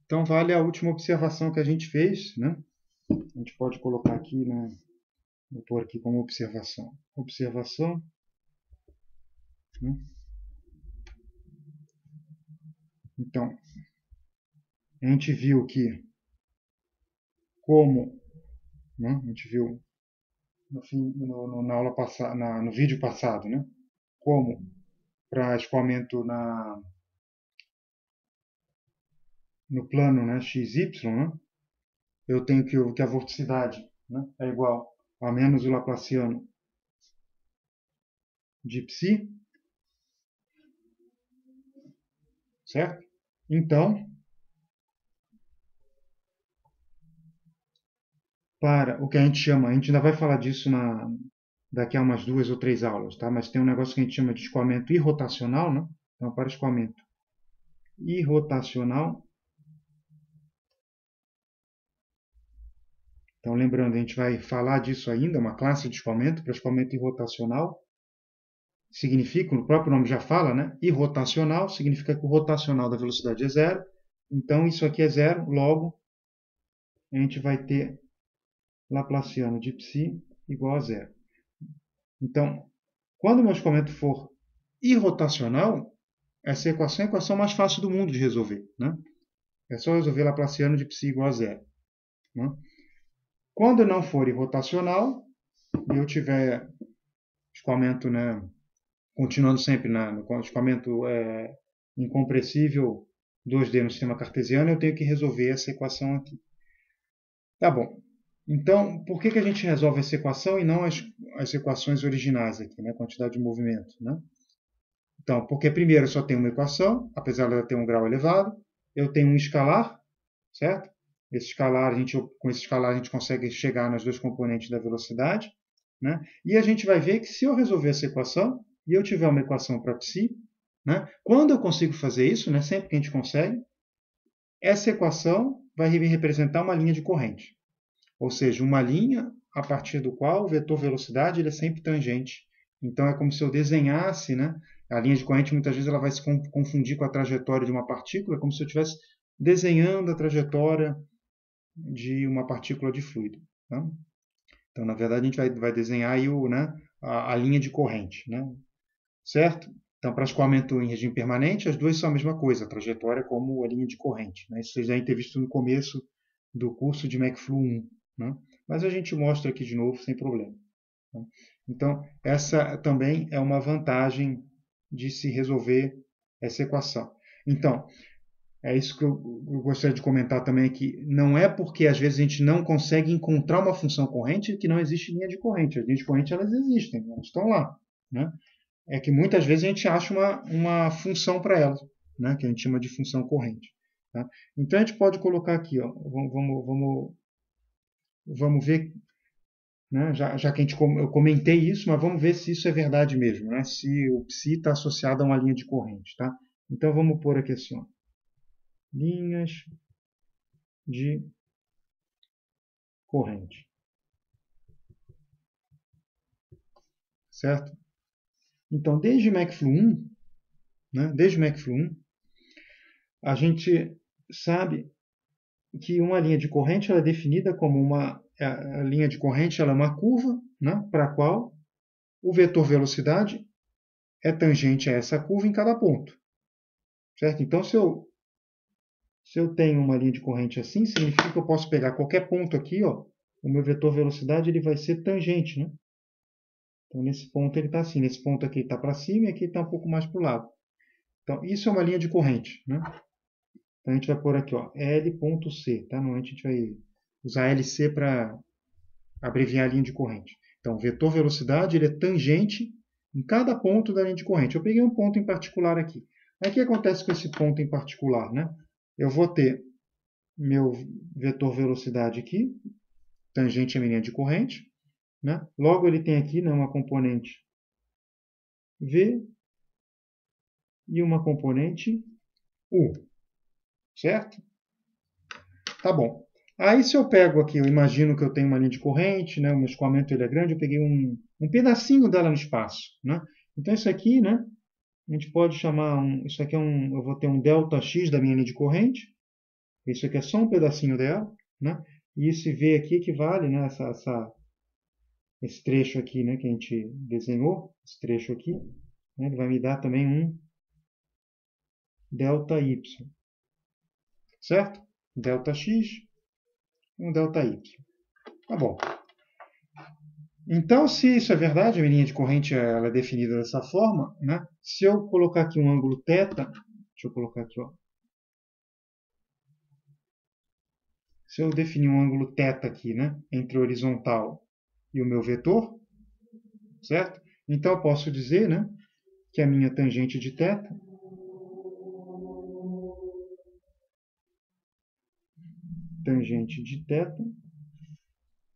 Então, vale a última observação que a gente fez, né? A gente pode colocar aqui, né? Vou pôr aqui como observação. Observação, né? Então, a gente viu que como, né? A gente viu na aula passada, no vídeo passado, né? Como para escoamento no plano, né, XY, né? Eu tenho que a vorticidade, né, é igual a menos o laplaciano de psi, certo? Então, para o que a gente chama, a gente ainda vai falar disso daqui a umas 2 ou 3 aulas, tá? Mas tem um negócio que a gente chama de escoamento irrotacional, né? Então, para escoamento irrotacional, então lembrando, a gente vai falar disso ainda, uma classe de escoamento para escoamento irrotacional, significa, o próprio nome já fala, né? Irrotacional significa que o rotacional da velocidade é zero, então isso aqui é zero, logo a gente vai ter Laplaciano de psi igual a zero. Então, quando o meu escoamento for irrotacional, essa equação é a equação mais fácil do mundo de resolver, né? É só resolver Laplaciano de psi igual a zero, né? Quando não for irrotacional, e eu tiver escoamento, né, continuando sempre no escoamento incompressível 2D no sistema cartesiano, eu tenho que resolver essa equação aqui. Tá bom. Então, por que a gente resolve essa equação e não as equações originais aqui, né? Quantidade de movimento, né? Então, porque primeiro eu só tenho uma equação, apesar dela ter um grau elevado, eu tenho um escalar, certo? Com esse escalar a gente consegue chegar nas duas componentes da velocidade, né? E a gente vai ver que se eu resolver essa equação e eu tiver uma equação para psi, né? Quando eu consigo fazer isso, né? Sempre que a gente consegue, essa equação vai me representar uma linha de corrente. Ou seja, uma linha a partir do qual o vetor velocidade ele é sempre tangente. Então é como se eu desenhasse, né? A linha de corrente muitas vezes ela vai se confundir com a trajetória de uma partícula, é como se eu estivesse desenhando a trajetória de uma partícula de fluido. Tá? Então, na verdade, a gente vai desenhar aí a linha de corrente. Né? Certo? Então, para escoamento em regime permanente, as duas são a mesma coisa, a trajetória como a linha de corrente. Né? Isso vocês devem ter visto no começo do curso de McFlu 1. Né? Mas a gente mostra aqui de novo sem problema. Tá? Então, essa também é uma vantagem de se resolver essa equação. Então, é isso que eu gostaria de comentar também aqui. Não é porque às vezes a gente não consegue encontrar uma função corrente que não existe linha de corrente. As linhas de corrente elas existem, elas estão lá. Né? É que muitas vezes a gente acha uma função para elas, né? Que a gente chama de função corrente. Tá? Então a gente pode colocar aqui, ó, vamos ver, né? Já que eu comentei isso, mas vamos ver se isso é verdade mesmo, né? Se o psi está associado a uma linha de corrente. Tá? Então vamos pôr aqui assim, ó, linhas de corrente. Certo? Então, desde McFlu 1, né? Desde McFlu 1, a gente sabe que uma linha de corrente ela é definida como a linha de corrente ela é uma curva, né, para a qual o vetor velocidade é tangente a essa curva em cada ponto. Certo? Então, se eu tenho uma linha de corrente assim, significa que eu posso pegar qualquer ponto aqui, ó, o meu vetor velocidade ele vai ser tangente. Né? Então, nesse ponto ele está assim, nesse ponto aqui está para cima e aqui está um pouco mais para o lado. Então, isso é uma linha de corrente. Né? Então, a gente vai pôr aqui, ó, L.C. Tá? Normalmente a gente vai usar LC para abreviar a linha de corrente. Então, o vetor velocidade ele é tangente em cada ponto da linha de corrente. Eu peguei um ponto em particular aqui. Aí o que acontece com esse ponto em particular? Né? Eu vou ter meu vetor velocidade aqui, tangente à minha linha de corrente. Né? Logo, ele tem aqui, né, uma componente V e uma componente U. Certo? Tá bom. Aí, se eu pego aqui, eu imagino que eu tenho uma linha de corrente, né? O meu escoamento ele é grande, eu peguei um pedacinho dela no espaço. Né? Então, isso aqui, né? A gente pode chamar, isso aqui eu vou ter um ΔX da minha linha de corrente. Isso aqui é só um pedacinho dela, né? E esse V aqui equivale, né, esse trecho aqui, né, que a gente desenhou, esse trecho aqui, né, ele vai me dar também um ΔY, certo? ΔX e um ΔY. Tá bom. Então, se isso é verdade, a minha linha de corrente ela é definida dessa forma, né? Se eu colocar aqui um ângulo θ, deixa eu colocar aqui, ó. Se eu definir um ângulo θ aqui, né, entre o horizontal e o meu vetor, certo? Então eu posso dizer, né, que a minha tangente de θ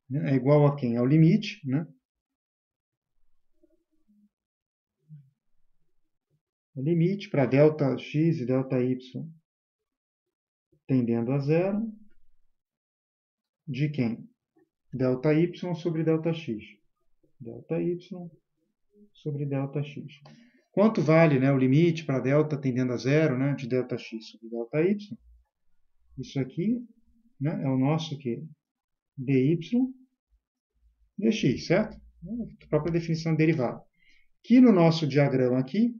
né, é igual a quem? Ao limite, né? O limite para ΔX e ΔY tendendo a zero, de quem? ΔY sobre ΔX. ΔY sobre ΔX. Quanto vale, né, o limite para ΔT tendendo a zero, né, de ΔX sobre ΔY? Isso aqui, né, é o nosso que dy dx, certo? A própria definição de derivada. Que no nosso diagrama aqui,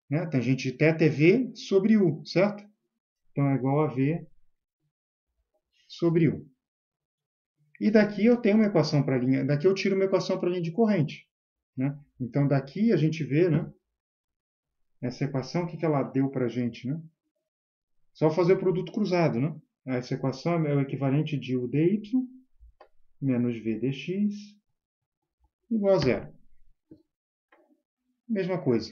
né, tangente de θ é V sobre U, certo? Então é igual a V sobre U. E daqui eu tenho uma equação para a linha, daqui eu tiro uma equação para a linha de corrente, né? Então daqui a gente vê, né, essa equação, o que ela deu para a gente, né? Só fazer o produto cruzado, né? Essa equação é o equivalente de U dy menos V dx igual a zero. Mesma coisa.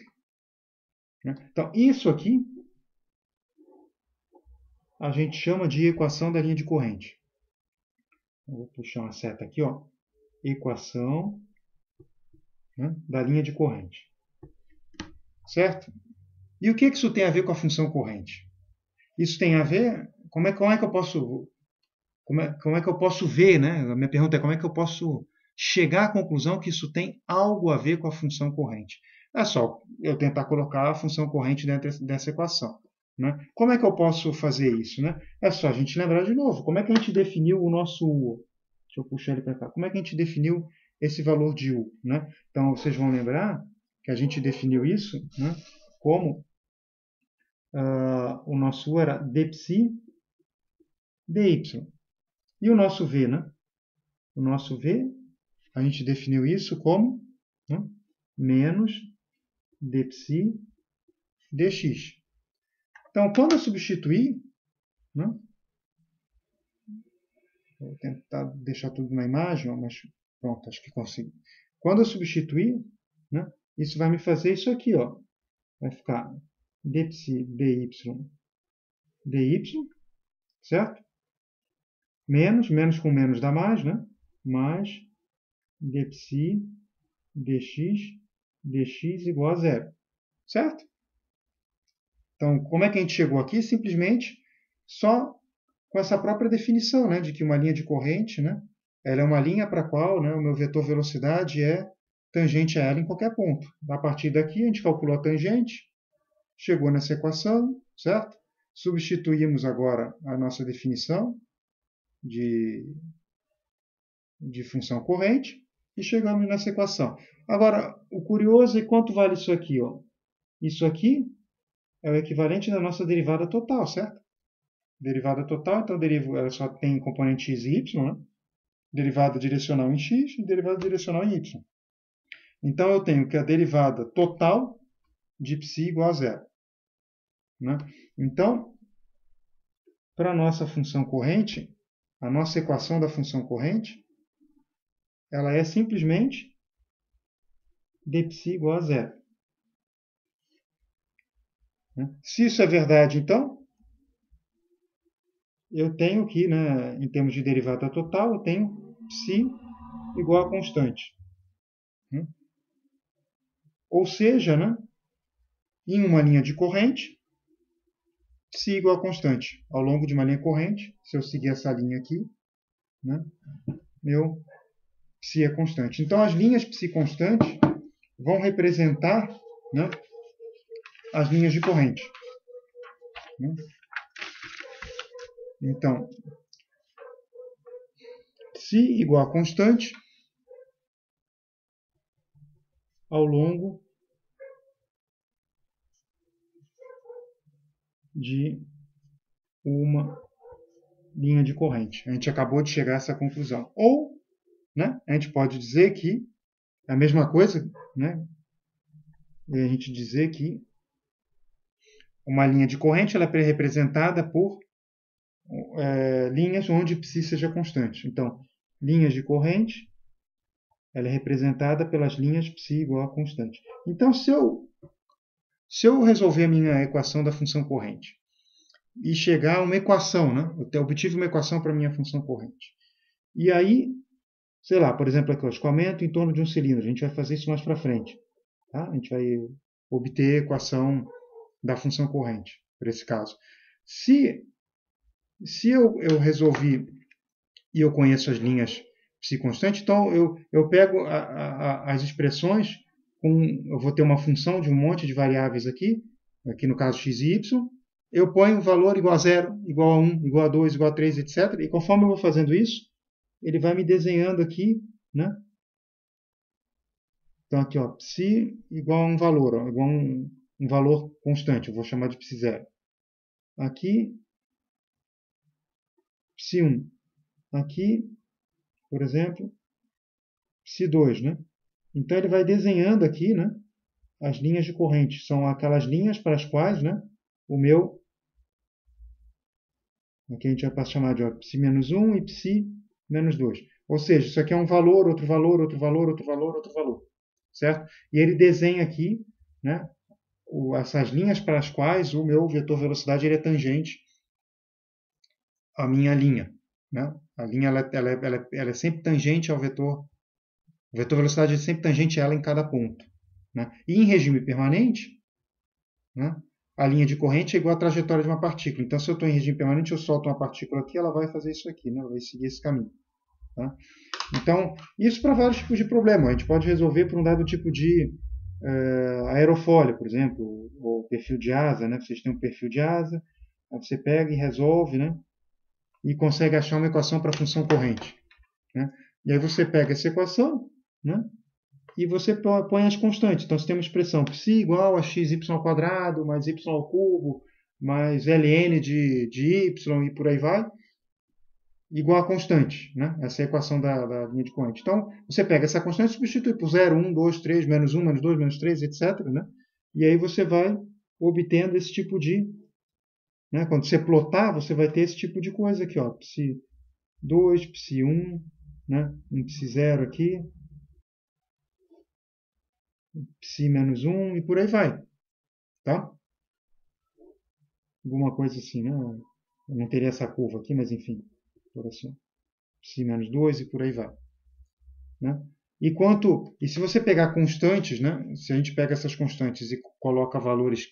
Né? Então, isso aqui a gente chama de equação da linha de corrente. Vou puxar uma seta aqui, ó. Equação, né, da linha de corrente. Certo? E o que isso tem a ver com a função corrente? Isso tem a ver... Como é que eu posso... Como é que eu posso ver, né? A minha pergunta é como é que eu posso chegar à conclusão que isso tem algo a ver com a função corrente? É só eu tentar colocar a função corrente dentro dessa equação. Né? Como é que eu posso fazer isso? Né? É só a gente lembrar de novo. Como é que a gente definiu o nosso U? Deixa eu puxar ele para cá. Como é que a gente definiu esse valor de U? Né? Então, vocês vão lembrar que a gente definiu isso, né, como o nosso U era dψ dy. E o nosso V, né? O nosso V, a gente definiu isso como, né, menos dψ dx. Então, quando eu substituir, né, vou tentar deixar tudo na imagem, mas pronto, acho que consigo. Quando eu substituir, né, isso vai me fazer isso aqui, ó. Vai ficar dψ dy, certo? Menos com menos dá mais, né? Mais dψ dx igual a zero. Certo? Então, como é que a gente chegou aqui? Simplesmente só com essa própria definição, né, de que uma linha de corrente, né, ela é uma linha para a qual, né, o meu vetor velocidade é tangente a ela em qualquer ponto. A partir daqui, a gente calculou a tangente, chegou nessa equação, certo? Substituímos agora a nossa definição de função corrente e chegamos nessa equação. Agora, o curioso é quanto vale isso aqui, ó? Isso aqui é o equivalente da nossa derivada total, certo? Derivada total, então ela só tem componente x e y, né? Derivada direcional em x e derivada direcional em y. Então eu tenho que a derivada total de psi igual a zero. Né? Então, para a nossa função corrente, a nossa equação da função corrente, ela é simplesmente dψ igual a zero. Se isso é verdade, então, eu tenho que, né, em termos de derivada total, eu tenho psi igual a constante. Ou seja, né, em uma linha de corrente, psi igual a constante. Ao longo de uma linha corrente, se eu seguir essa linha aqui, né, meu psi é constante. Então, as linhas psi constantes vão representar, né, as linhas de corrente. Então, φ igual a constante ao longo de uma linha de corrente. A gente acabou de chegar a essa conclusão. Ou, né, a gente pode dizer que é a mesma coisa, né, a gente dizer que uma linha de corrente ela é representada por linhas onde π seja constante. Então, linhas de corrente ela é representada pelas linhas π igual a constante. Então, se eu resolver a minha equação da função corrente e chegar a uma equação, né? Eu obtive uma equação para a minha função corrente. E aí, sei lá, por exemplo, aqui o escoamento em torno de um cilindro. A gente vai fazer isso mais para frente. Tá? A gente vai obter a equação da função corrente, para esse caso. Se eu resolvi e eu conheço as linhas π constantes, então eu pego as expressões, eu vou ter uma função de um monte de variáveis aqui no caso x e y, eu ponho um valor igual a 0, igual a 1, igual a 2, igual a 3, etc. E conforme eu vou fazendo isso, ele vai me desenhando aqui, né? Então aqui, ó, π igual a um valor, ó, igual a um valor constante, eu vou chamar de π0. Aqui, π1. Aqui, por exemplo, π2, né? Então ele vai desenhando aqui, né, as linhas de corrente. São aquelas linhas para as quais, né, aqui a gente vai chamar de π-1 e π-2. Ou seja, isso aqui é um valor, outro valor, outro valor, outro valor, outro valor. Certo? E ele desenha aqui, né, essas linhas para as quais o meu vetor velocidade ele é tangente à minha linha. Né? A linha ela é sempre tangente ao vetor. O vetor velocidade é sempre tangente a ela em cada ponto. Né? E em regime permanente, né, a linha de corrente é igual à trajetória de uma partícula. Então, se eu estou em regime permanente, eu solto uma partícula aqui, ela vai fazer isso aqui, né? Ela vai seguir esse caminho. Tá? Então, isso para vários tipos de problema. A gente pode resolver por um dado tipo de aerofólio, por exemplo, ou perfil de asa. Né? Vocês têm um perfil de asa, aí você pega e resolve, né? E consegue achar uma equação para a função corrente. Né? E aí você pega essa equação, né? E você põe as constantes. Então, você tem uma expressão π igual a xy ao quadrado, mais y ao cubo, mais ln de y, e por aí vai, igual a constante. Né? Essa é a equação da linha de corrente. Então, você pega essa constante e substitui por 0, 1, 2, 3, menos 1, menos 2, menos 3, etc. Né? E aí você vai obtendo esse tipo de... Né? Quando você plotar, você vai ter esse tipo de coisa aqui. Ó, π2, π1, né? Um π0 aqui, π-1 e por aí vai. Tá? Alguma coisa assim, né? Eu não teria essa curva aqui, mas enfim. Por assim. π-2 e por aí vai. Né? E se você pegar constantes, né? Se a gente pega essas constantes e coloca valores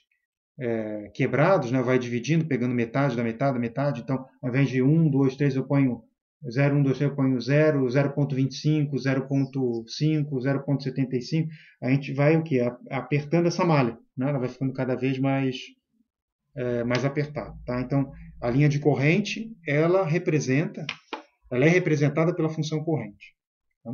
quebrados, né? Vai dividindo, pegando metade da metade da metade. Então, ao invés de 1, 2, 3, eu ponho 0, 1, 2, 3, eu ponho 0, 0.25, 0.5, 0.75. A gente vai o quê? Apertando essa malha. Né? Ela vai ficando cada vez mais apertada. Tá? Então, a linha de corrente, ela é representada pela função corrente. Tá?